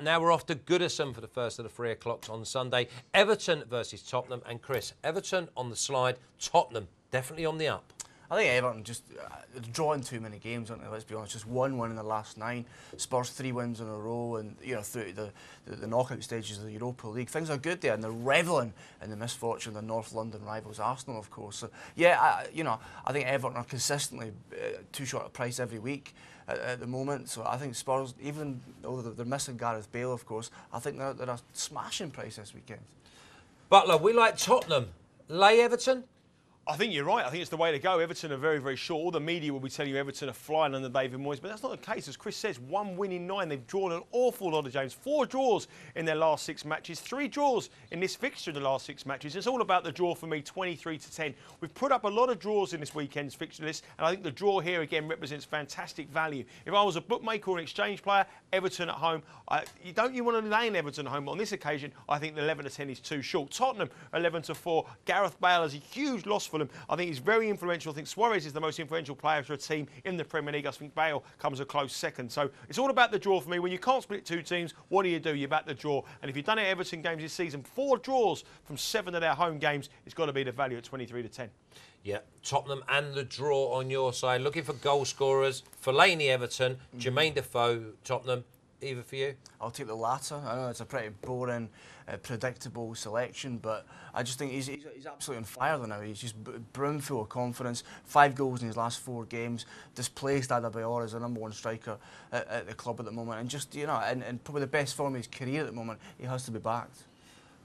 now we're off to Goodison for the first of the 3 o'clocks on Sunday. Everton versus Tottenham. And Chris, Everton on the slide, Tottenham definitely on the up. I think Everton just drawing too many games, aren't they? Let's be honest. Just 1 win in the last 9. Spurs 3 wins in a row, and through the knockout stages of the Europa League, things are good there, and they're revelling in the misfortune of the North London rivals Arsenal, of course. So yeah, I think Everton are consistently too short a price every week at the moment. So I think Spurs, even though they're missing Gareth Bale, of course, I think they're a smashing price this weekend. Butler, we like Tottenham. Lay Everton? I think you're right. I think it's the way to go. Everton are very, very short. All the media will be telling you Everton are flying under David Moyes, but that's not the case. As Chris says, 1 win in 9. They've drawn an awful lot of games. 4 draws in their last 6 matches. 3 draws in this fixture in the last 6 matches. It's all about the draw for me, 23-10. We've put up a lot of draws in this weekend's fixture list, and I think the draw here again represents fantastic value. If I was a bookmaker or an exchange player, Everton at home, you want to lay in Everton at home. On this occasion, I think the 11-10 is too short. Tottenham 11-4. Gareth Bale is a huge loss for them. I think he's very influential. I think Suarez is the most influential player for a team in the Premier League. I think Bale comes a close second. So it's all about the draw for me. When you can't split 2 teams, what do? You back the draw. And if you've done it Everton games this season, 4 draws from 7 of their home games, it's got to be the value at 23-10. Yeah, Tottenham and the draw on your side. Looking for goal scorers. Fellaini, Everton. Jermain Defoe, Tottenham. Either for you? I'll take the latter. I know it's a pretty boring, predictable selection, but I just think he's absolutely on fire now. He's just brimful of confidence. 5 goals in his last 4 games. Displaced Adebayor as the #1 striker at the club at the moment, and just and probably the best form of his career at the moment. He has to be backed.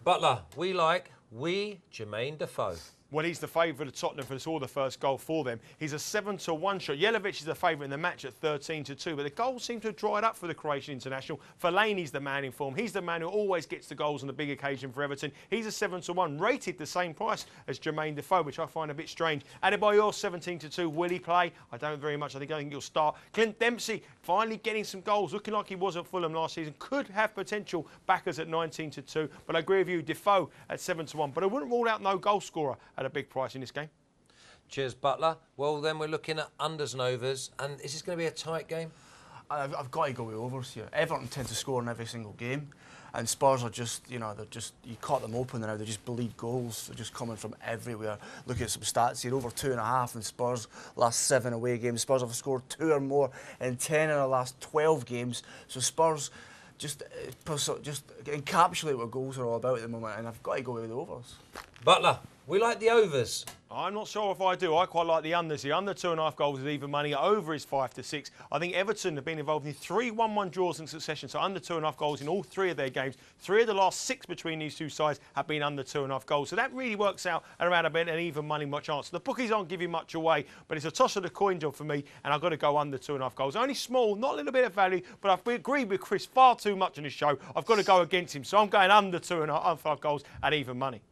Butler, Jermain Defoe. Well, he's the favourite of Tottenham for all the first goal for them. He's a 7-1 shot. Jelavic is the favourite in the match at 13-2, but the goals seem to have dried up for the Croatian international. Fellaini's the man in form. He's the man who always gets the goals on the big occasion for Everton. He's a 7-1, rated the same price as Jermain Defoe, which I find a bit strange. Adebayor 17-2. Will he play? I don't very much. I think he'll start. Clint Dempsey finally getting some goals, looking like he was at Fulham last season. Could have potential. Backers at 19-2, but I agree with you. Defoe at 7-1, but I wouldn't rule out no goal scorer at a big price in this game. Cheers, Butler. Well, then we're looking at unders and overs, and is this going to be a tight game? I've got to go with overs here. Everton tend to score in every single game, and Spurs are just, you caught them open now. They just bleed goals. They're just coming from everywhere. Look at some stats here, over 2.5 in Spurs' last 7 away games. Spurs have scored 2 or more in 10 in the last 12 games. So Spurs just encapsulate what goals are all about at the moment, and I've got to go with the overs. Butler, we like the overs. I'm not sure if I do. I quite like the unders here. Under 2.5 goals is even money. Over is 5-6. I think Everton have been involved in 3 1-1 draws in succession. So under 2.5 goals in all 3 of their games. 3 of the last 6 between these 2 sides have been under 2.5 goals. So that really works out around about an even money chance. The bookies aren't giving much away, but it's a toss of the coin job for me, and I've got to go under 2.5 goals. Only small, not a little bit of value, but I've agreed with Chris far too much on this show. I've got to go against him. So I'm going under 2.5 goals at even money.